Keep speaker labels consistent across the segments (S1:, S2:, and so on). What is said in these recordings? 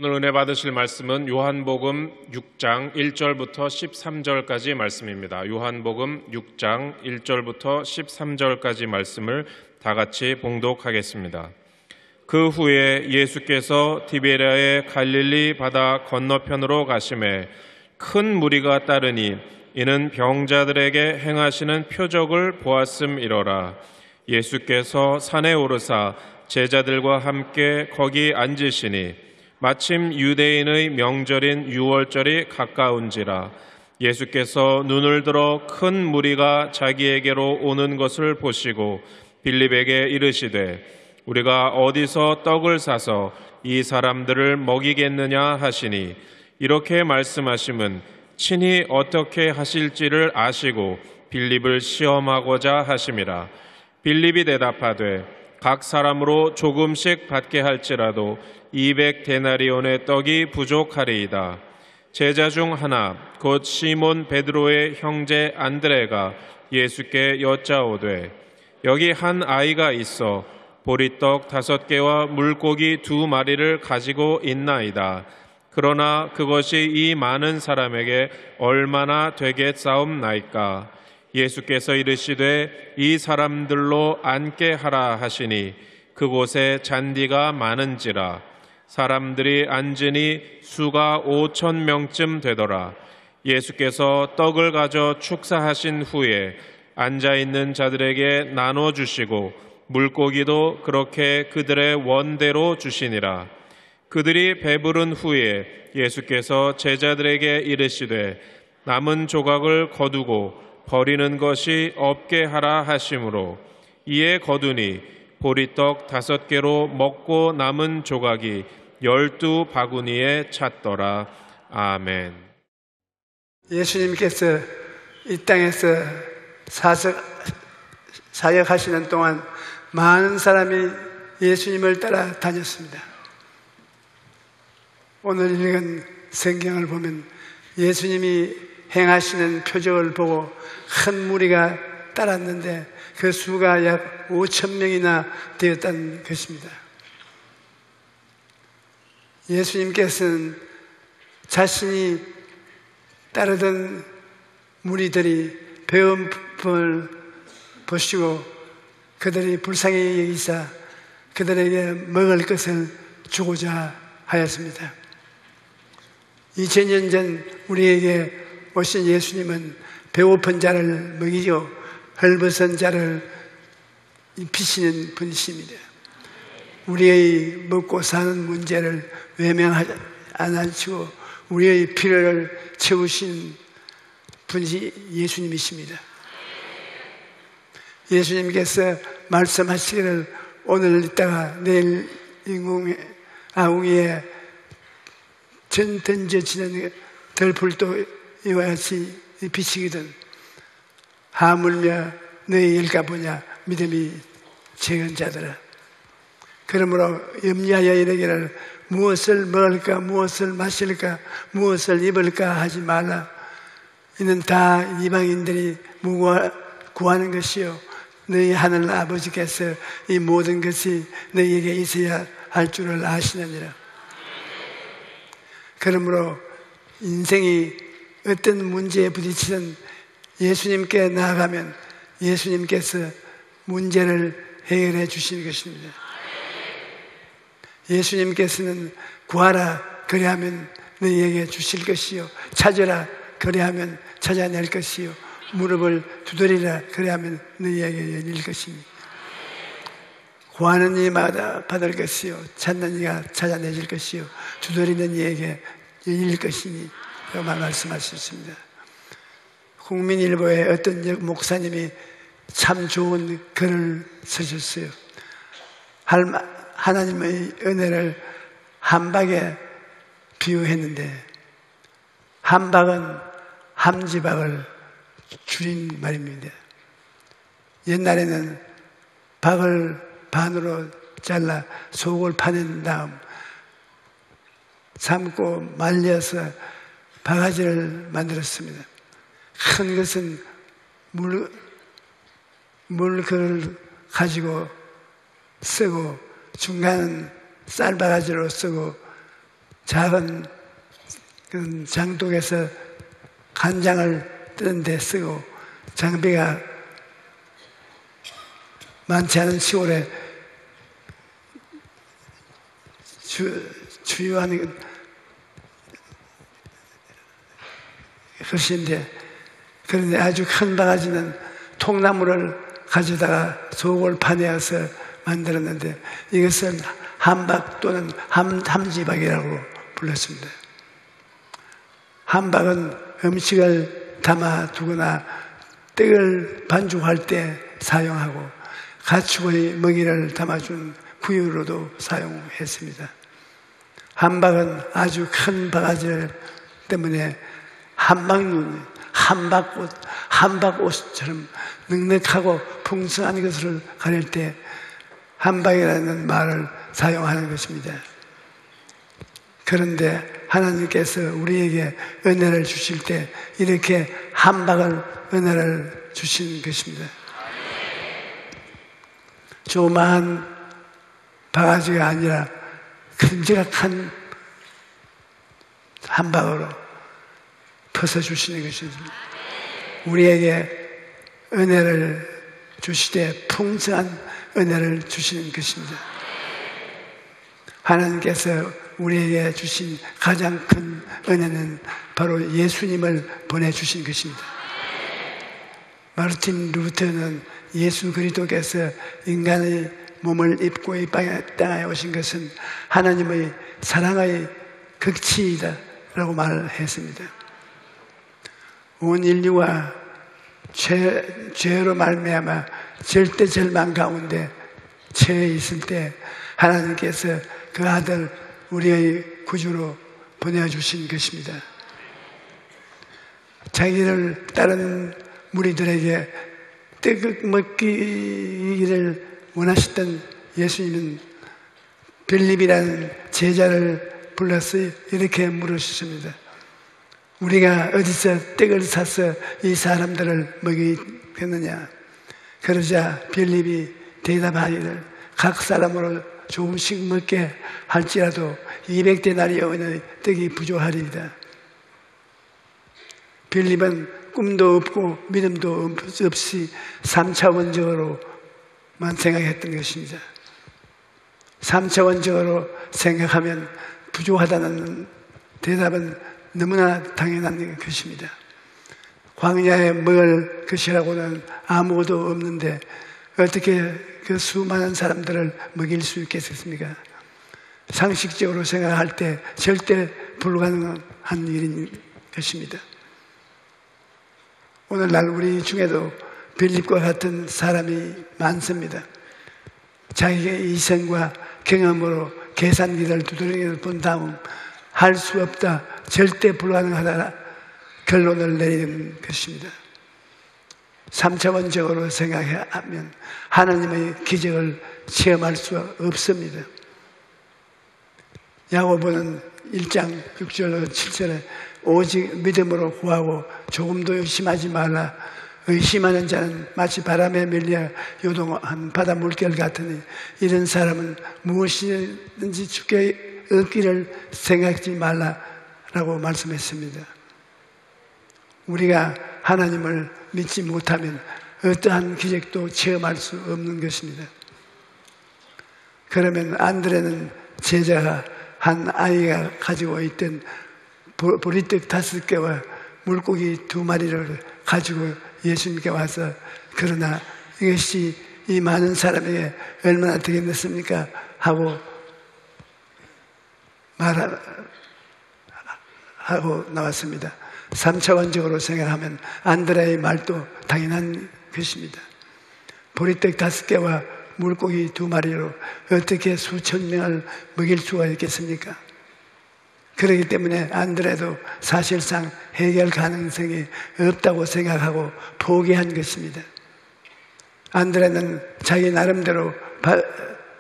S1: 오늘 은혜 받으실 말씀은 요한복음 6장 1절부터 13절까지 말씀입니다. 요한복음 6장 1절부터 13절까지 말씀을 다 같이 봉독하겠습니다. 그 후에 예수께서 디베랴의 갈릴리 바다 건너편으로 가시매 큰 무리가 따르니 이는 병자들에게 행하시는 표적을 보았음이로라. 예수께서 산에 오르사 제자들과 함께 거기 앉으시니 마침 유대인의 명절인 유월절이 가까운지라. 예수께서 눈을 들어 큰 무리가 자기에게로 오는 것을 보시고 빌립에게 이르시되 우리가 어디서 떡을 사서 이 사람들을 먹이겠느냐 하시니 이렇게 말씀하심은 친히 어떻게 하실지를 아시고 빌립을 시험하고자 하심이라. 빌립이 대답하되 각 사람으로 조금씩 받게 할지라도 200데나리온의 떡이 부족하리이다. 제자 중 하나 곧 시몬 베드로의 형제 안드레가 예수께 여짜오되 여기 한 아이가 있어 보리떡 5개와 물고기 2마리를 가지고 있나이다. 그러나 그것이 이 많은 사람에게 얼마나 되겠사옵나이까. 예수께서 이르시되 이 사람들로 앉게 하라 하시니 그곳에 잔디가 많은지라. 사람들이 앉으니 수가 5,000명쯤 되더라. 예수께서 떡을 가져 축사하신 후에 앉아있는 자들에게 나눠주시고 물고기도 그렇게 그들의 원대로 주시니라. 그들이 배부른 후에 예수께서 제자들에게 이르시되 남은 조각을 거두고 버리는 것이 없게 하라 하심으로 이에 거두니 보리떡 5개로 먹고 남은 조각이 12바구니에 찼더라. 아멘.
S2: 예수님께서 이 땅에서 사역하시는 동안 많은 사람이 예수님을 따라 다녔습니다. 오늘 읽은 성경을 보면 예수님이 행하시는 표적을 보고 큰 무리가 따랐는데 그 수가 약 5,000명이나 되었다는 것입니다. 예수님께서는 자신이 따르던 무리들이 배움을 보시고 그들이 불쌍히 여기사 그들에게 먹을 것을 주고자 하였습니다. 2000년 전 우리에게 오신 예수님은 배고픈 자를 먹이고 헐벗은 자를 입히시는 분이십니다. 우리의 먹고 사는 문제를 외면하지 않으시고 우리의 필요를 채우신 분이 예수님이십니다. 예수님께서 말씀하시기를 오늘 있다가 내일 아웅이에 던져지는 덜불도 이와 같이 비치거든. 하물며 너희 일가보냐 믿음이 적은 자들아. 그러므로 염려하여 이르기를 무엇을 먹을까 무엇을 마실까 무엇을 입을까 하지 말라. 이는 다 이방인들이 구하는 것이요 너희 하늘 아버지께서 이 모든 것이 너희에게 있어야 할 줄을 아시느니라. 그러므로 인생이 어떤 문제에 부딪히든 예수님께 나아가면 예수님께서 문제를 해결해 주시는 것입니다. 예수님께서는 구하라 그리하면 너희에게 주실 것이요 찾으라 그리하면 찾아낼 것이요 무릎을 두드리라 그리하면 너희에게 열릴 것이니 구하는 이마다 받을 것이요 찾는 이가 찾아내실 것이요 두드리는 이에게 열릴 것이니 라고 말씀하셨습니다. 국민일보에 어떤 목사님이 참 좋은 글을 쓰셨어요. 하나님의 은혜를 함박에 비유했는데 함박은 함지박을 줄인 말입니다. 옛날에는 박을 반으로 잘라 속을 파낸 다음 삶고 말려서 바가지를 만들었습니다. 큰 것은 물그릇을 가지고 쓰고 중간은 쌀바가지로 쓰고 작은 그 장독에서 간장을 뜨는 데 쓰고 장비가 많지 않은 시골에 주요한 것인데, 그런데 아주 큰 바가지는 통나무를 가져다가 속을 파내어서 만들었는데 이것은 함박 또는 함지박이라고 불렀습니다. 함박은 음식을 담아 두거나 떡을 반죽할 때 사용하고 가축의 먹이를 담아준 구유로도 사용했습니다. 함박은 아주 큰 바가지 때문에 함박꽃, 함박옷처럼 넉넉하고 풍성한 것을 가릴 때 함박이라는 말을 사용하는 것입니다. 그런데 하나님께서 우리에게 은혜를 주실 때 이렇게 함박을 은혜를 주신 것입니다. 조그마한 바가지가 아니라 큼지막한 함박으로 퍼서 주시는 것입니다. 우리에게 은혜를 주시되 풍성한 은혜를 주시는 것입니다. 하나님께서 우리에게 주신 가장 큰 은혜는 바로 예수님을 보내주신 것입니다. 마르틴 루터는 예수 그리스도께서 인간의 몸을 입고 이 땅에 오신 것은 하나님의 사랑의 극치이다 라고 말했습니다. 온 인류가 죄로 말미암아 절대 절망 가운데 처해 있을 때 하나님께서 그 아들 우리의 구주로 보내주신 것입니다. 자기를 따르는 무리들에게 떡 먹기를 원하셨던 예수님은 빌립이라는 제자를 불러서 이렇게 물으셨습니다. 우리가 어디서 떡을 사서 이 사람들을 먹이겠느냐? 그러자 빌립이 대답하기를 각 사람으로 조금씩 먹게 할지라도 200데나리온의 떡이 부족하리이다. 빌립은 꿈도 없고 믿음도 없이 3차원적으로만 생각했던 것입니다. 3차원적으로 생각하면 부족하다는 대답은 너무나 당연한 것입니다. 광야에 먹을 것이라고는 아무것도 없는데 어떻게 그 수많은 사람들을 먹일 수 있겠습니까? 상식적으로 생각할 때 절대 불가능한 일인 것입니다. 오늘날 우리 중에도 빌립과 같은 사람이 많습니다. 자기의 이성과 경험으로 계산기를 두드려 본 다음 할 수 없다, 절대 불가능하다 결론을 내리는 것입니다. 3차원적으로 생각하면 하나님의 기적을 체험할 수 없습니다. 야고보는 1장 6절 7절에 오직 믿음으로 구하고 조금도 의심하지 말라. 의심하는 자는 마치 바람에 밀려 요동한 바다 물결 같으니 이런 사람은 무엇이든지 주께 얻기를 생각하지 말라라고 말씀했습니다. 우리가 하나님을 믿지 못하면 어떠한 기적도 체험할 수 없는 것입니다. 그러면 안드레는 제자가 한 아이가 가지고 있던 보리떡 5개와 물고기 2마리를 가지고 예수님께 와서 그러나 이것이 이 많은 사람에게 얼마나 되겠습니까? 하고 말하고 나왔습니다. 3차원적으로 생각하면 안드레의 말도 당연한 것입니다. 보리떡 5개와 물고기 2마리로 어떻게 수천 명을 먹일 수가 있겠습니까? 그렇기 때문에 안드레도 사실상 해결 가능성이 없다고 생각하고 포기한 것입니다. 안드레는 자기 나름대로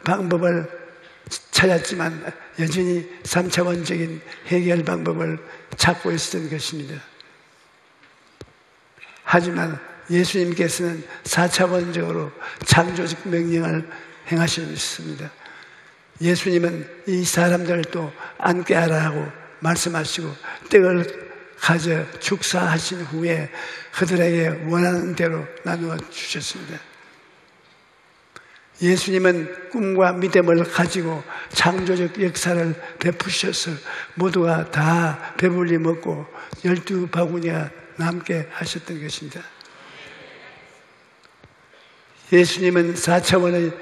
S2: 방법을 찾았지만 여전히 3차원적인 해결 방법을 찾고 있었던 것입니다. 하지만 예수님께서는 4차원적으로 창조적 명령을 행하셨습니다. 예수님은 이 사람들을 또 앉게 하라 하고 말씀하시고 떡을 가져 축사하신 후에 그들에게 원하는 대로 나누어 주셨습니다. 예수님은 꿈과 믿음을 가지고 창조적 역사를 베푸셔서 모두가 다 배불리 먹고 12바구니가 남게 하셨던 것입니다. 예수님은 4차원의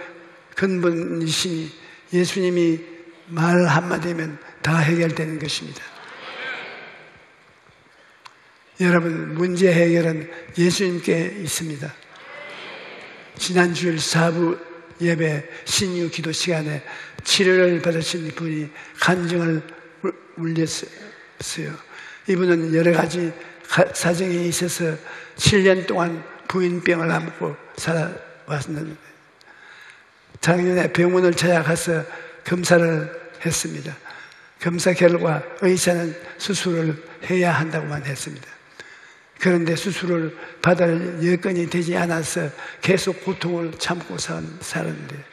S2: 근본이시니 예수님이 말 한마디면 다 해결되는 것입니다. 여러분, 문제 해결은 예수님께 있습니다. 지난 주일 사부 예배 신유 기도 시간에 치료를 받으신 분이 간증을 울렸어요. 이분은 여러 가지 사정이 있어서 7년 동안 부인병을 안고 살아왔는데 작년에 병원을 찾아가서 검사를 했습니다. 검사 결과 의사는 수술을 해야 한다고만 했습니다. 그런데 수술을 받을 여건이 되지 않아서 계속 고통을 참고 살았는데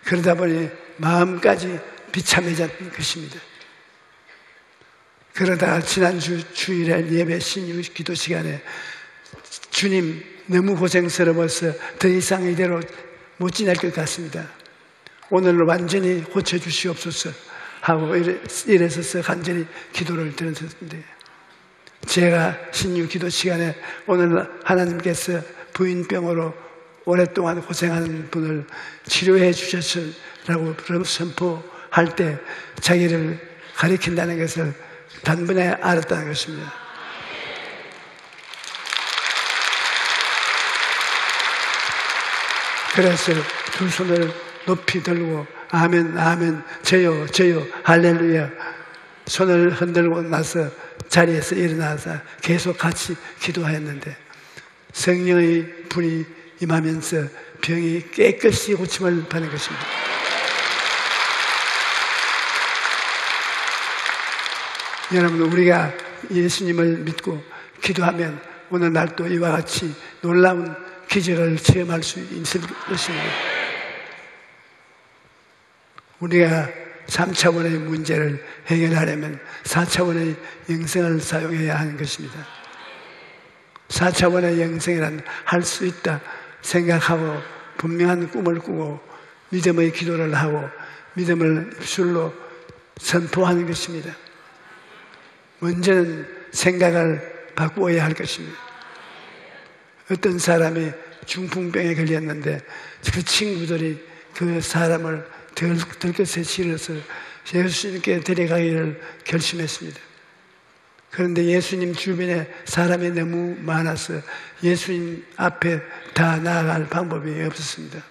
S2: 그러다 보니 마음까지 비참해졌던 것입니다. 그러다가 지난주 주일에 예배 신유 기도 시간에 주님 너무 고생스러워서 더 이상 이대로 못 지낼 것 같습니다. 오늘 완전히 고쳐주시옵소서 하고 이래서 간절히 기도를 드렸는데 제가 신유 기도 시간에 오늘 하나님께서 부인병으로 오랫동안 고생하는 분을 치료해 주셨으라고 선포할 때 자기를 가리킨다는 것을 단번에 알았다는 것입니다. 그래서 두 손을 높이 들고 아멘 아멘 저요 저요 할렐루야 손을 흔들고 나서 자리에서 일어나서 계속 같이 기도하였는데 성령의 불이 임하면서 병이 깨끗이 고침을 받는 것입니다. 여러분, 우리가 예수님을 믿고 기도하면 오늘날 또 이와 같이 놀라운 기적을 체험할 수 있을 것입니다. 우리가 3차원의 문제를 해결하려면 4차원의 영성을 사용해야 하는 것입니다. 4차원의 영성이란 할 수 있다 생각하고 분명한 꿈을 꾸고 믿음의 기도를 하고 믿음을 입술로 선포하는 것입니다. 먼저는 생각을 바꾸어야 할 것입니다. 어떤 사람이 중풍병에 걸렸는데 그 친구들이 그 사람을 들것에 실어서 예수님께 데려가기를 결심했습니다. 그런데 예수님 주변에 사람이 너무 많아서 예수님 앞에 다 나아갈 방법이 없었습니다.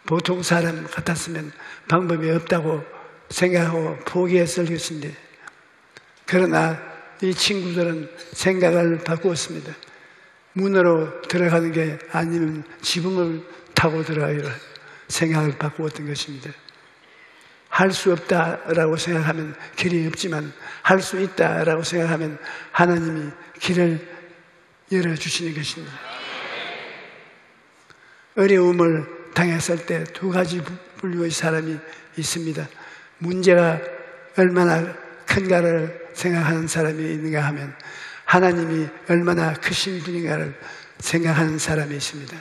S2: 보통 사람 같았으면 방법이 없다고 생각하고 포기했을 것인데 그러나 이 친구들은 생각을 바꾸었습니다. 문으로 들어가는 게 아니면 지붕을 타고 들어가기를 생각을 바꾸었던 것입니다. 할 수 없다라고 생각하면 길이 없지만 할 수 있다라고 생각하면 하나님이 길을 열어주시는 것입니다. 어려움을 당했을 때 두 가지 분류의 사람이 있습니다. 문제가 얼마나 큰가를 생각하는 사람이 있는가 하면 하나님이 얼마나 크신 분인가를 생각하는 사람이 있습니다.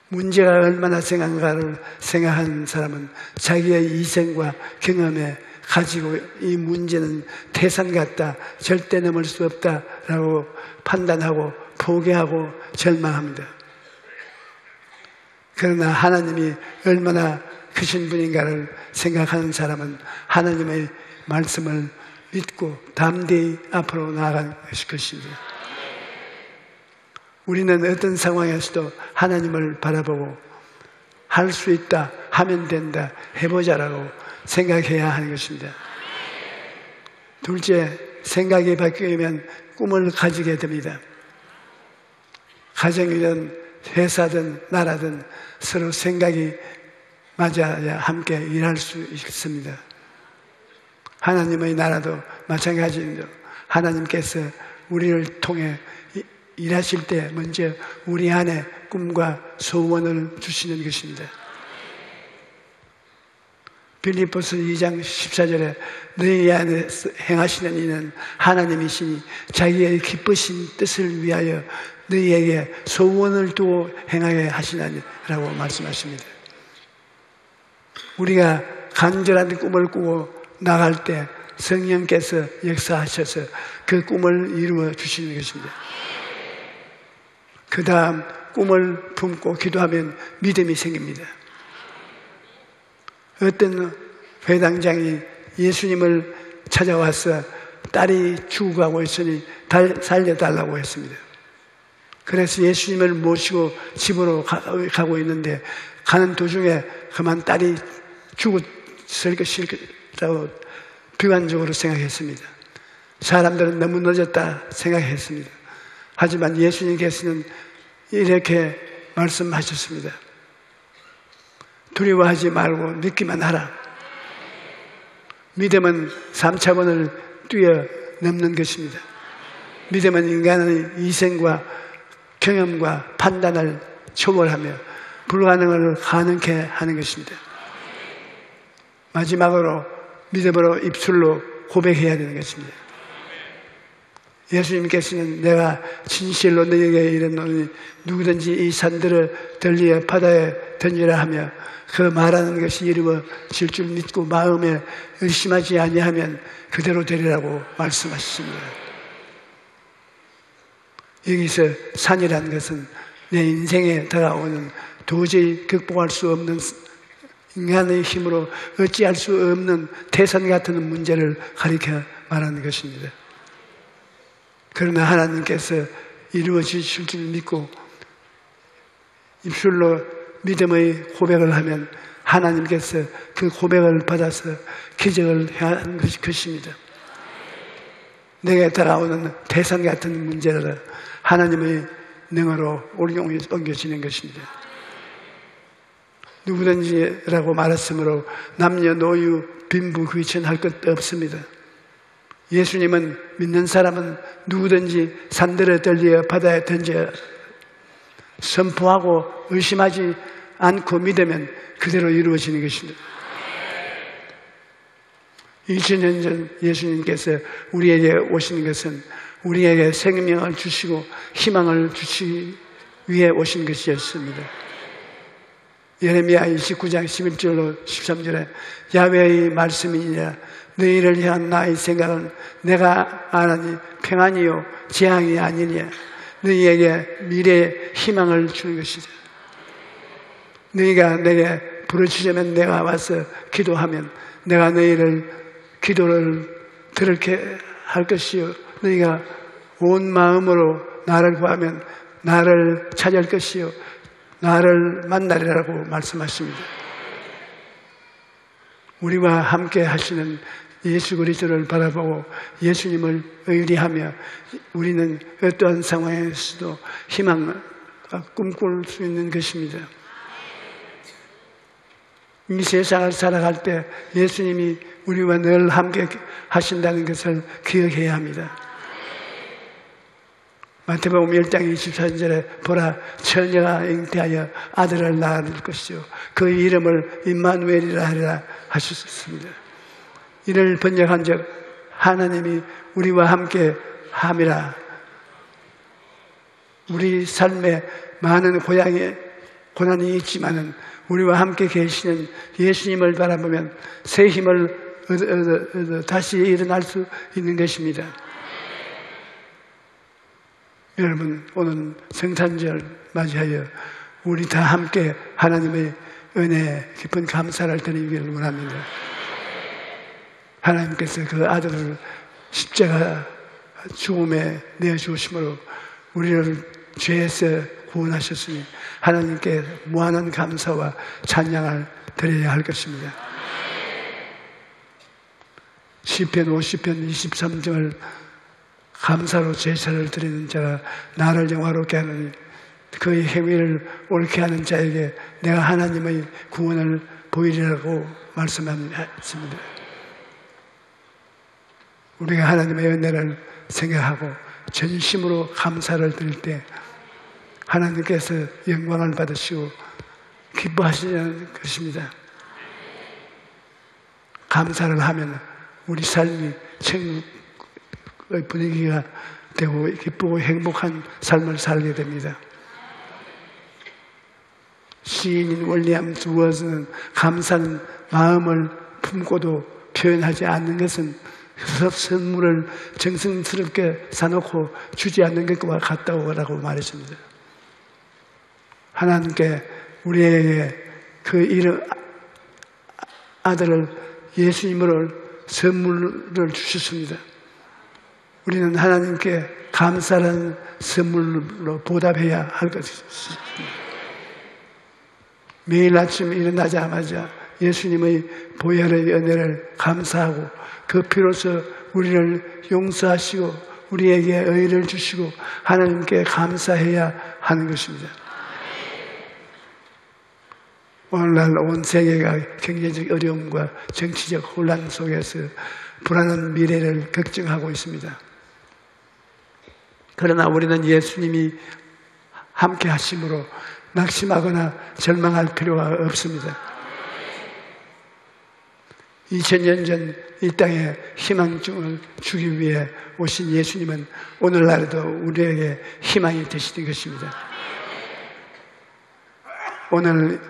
S2: 문제가 얼마나 생각한가를 생각하는 사람은 자기의 이생과 경험에 가지고 이 문제는 태산 같다, 절대 넘을 수 없다라고 판단하고 포기하고 절망합니다. 그러나 하나님이 얼마나 크신 분인가를 생각하는 사람은 하나님의 말씀을 믿고 담대히 앞으로 나아갈 것입니다. 우리는 어떤 상황에서도 하나님을 바라보고 할 수 있다, 하면 된다, 해보자라고 생각해야 하는 것입니다. 둘째, 생각이 바뀌면 꿈을 가지게 됩니다. 가정이든 회사든 나라든 서로 생각이 맞아야 함께 일할 수 있습니다. 하나님의 나라도 마찬가지입니다. 하나님께서 우리를 통해 일하실 때 먼저 우리 안에 꿈과 소원을 주시는 것입니다. 빌립보서 2장 14절에 너희 안에 행하시는 이는 하나님이시니 자기의 기쁘신 뜻을 위하여 너희에게 소원을 두고 행하게 하시나니라고 말씀하십니다. 우리가 간절한 꿈을 꾸고 나갈 때 성령께서 역사하셔서 그 꿈을 이루어 주시는 것입니다. 그 다음 꿈을 품고 기도하면 믿음이 생깁니다. 어떤 회당장이 예수님을 찾아와서 딸이 죽어가고 있으니 살려달라고 했습니다. 그래서 예수님을 모시고 집으로 가고 있는데 가는 도중에 그만 딸이 죽었을 것이라고 비관적으로 생각했습니다. 사람들은 너무 늦었다 생각했습니다. 하지만 예수님께서는 이렇게 말씀하셨습니다. 두려워하지 말고 믿기만 하라. 믿음은 3차원을 뛰어넘는 것입니다. 믿음은 인간의 이성과 경험과 판단을 초월하며 불가능을 가능케 하는 것입니다. 마지막으로 믿음으로 입술로 고백해야 되는 것입니다. 예수님께서는 내가 진실로 너희에게 이르노니 누구든지 이 산들을 들리어 바다에 던지라 하며 그 말하는 것이 이루어질 줄 믿고 마음에 의심하지 아니하면 그대로 되리라고 말씀하셨습니다. 여기서 산이라는 것은 내 인생에 다가오는 도저히 극복할 수 없는 인간의 힘으로 어찌할 수 없는 태산 같은 문제를 가리켜 말하는 것입니다. 그러나 하나님께서 이루어지실 줄 믿고 입술로 믿음의 고백을 하면 하나님께서 그 고백을 받아서 기적을 하는 것입니다. 내게 다가오는 태산 같은 문제를 하나님의 능으로 옮겨지는 것입니다. 누구든지라고 말했으므로 남녀노유 빈부귀천할 것 없습니다. 예수님은 믿는 사람은 누구든지 산들에 들려 바다에 던져 선포하고 의심하지 않고 믿으면 그대로 이루어지는 것입니다. 2000년 전 예수님께서 우리에게 오신 것은 우리에게 생명을 주시고 희망을 주시기 위해 오신 것이었습니다. 예레미야 29장 11절로 13절에 야훼의 말씀이니라 너희를 향한 나의 생각은 내가 아나니 평안이요 재앙이 아니냐 너희에게 미래의 희망을 주는 것이다. 너희가 내게 부르짖으면 내가 와서 기도하면 내가 너희를 기도를 들게 할 것이요 너희가 온 마음으로 나를 구하면 나를 찾을 것이요 나를 만나리라고 말씀하십니다. 우리와 함께 하시는 예수 그리스도를 바라보고 예수님을 의리하며 우리는 어떠한 상황에서도 희망을 꿈꿀 수 있는 것입니다. 이 세상을 살아갈 때 예수님이 우리와 늘 함께 하신다는 것을 기억해야 합니다. 마태복음 1장 24절에 보라 처녀가 잉태하여 아들을 낳을 것이요 그 이름을 임마누엘이라 하리라 하셨습니다. 이를 번역한 적 하나님이 우리와 함께 함이라. 우리 삶에 많은 고난이 있지만은 우리와 함께 계시는 예수님을 바라보면 새 힘을 얻어 다시 일어날 수 있는 것입니다. 여러분 오늘 성탄절 맞이하여 우리 다 함께 하나님의 은혜 깊은 감사를 드리기를 원합니다. 하나님께서 그 아들을 십자가 죽음에 내어주심으로 우리를 죄에서 구원하셨으니 하나님께 무한한 감사와 찬양을 드려야 할 것입니다. 시편 50편 23절 감사로 제사를 드리는 자가 나를 영화롭게 하느니 그의 행위를 옳게 하는 자에게 내가 하나님의 구원을 보이리라고 말씀했습니다. 우리가 하나님의 은혜를 생각하고 전심으로 감사를 드릴 때 하나님께서 영광을 받으시고 기뻐하시는 것입니다. 감사를 하면 우리 삶이 천국의 분위기가 되고 기쁘고 행복한 삶을 살게 됩니다. 시인인 윌리엄 두어스는 감사는 마음을 품고도 표현하지 않는 것은 선물을 정성스럽게 사놓고 주지 않는 것과 같다고 말했습니다. 하나님께 우리에게 그 이름 아들을 예수님으로 선물을 주셨습니다. 우리는 하나님께 감사라는 선물로 보답해야 할 것입니다. 매일 아침 일어나자마자 예수님의 보혈의 은혜를 감사하고 그 피로써 우리를 용서하시고 우리에게 의를 주시고 하나님께 감사해야 하는 것입니다. 오늘날 온 세계가 경제적 어려움과 정치적 혼란 속에서 불안한 미래를 걱정하고 있습니다. 그러나 우리는 예수님이 함께 하심으로 낙심하거나 절망할 필요가 없습니다. 2000년 전 이 땅에 희망을 주기 위해 오신 예수님은 오늘날에도 우리에게 희망이 되시는 것입니다. 오늘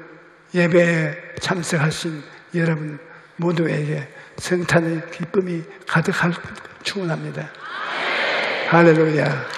S2: 예배에 참석하신 여러분 모두에게 성탄의 기쁨이 가득할 축원합니다. 할렐루야.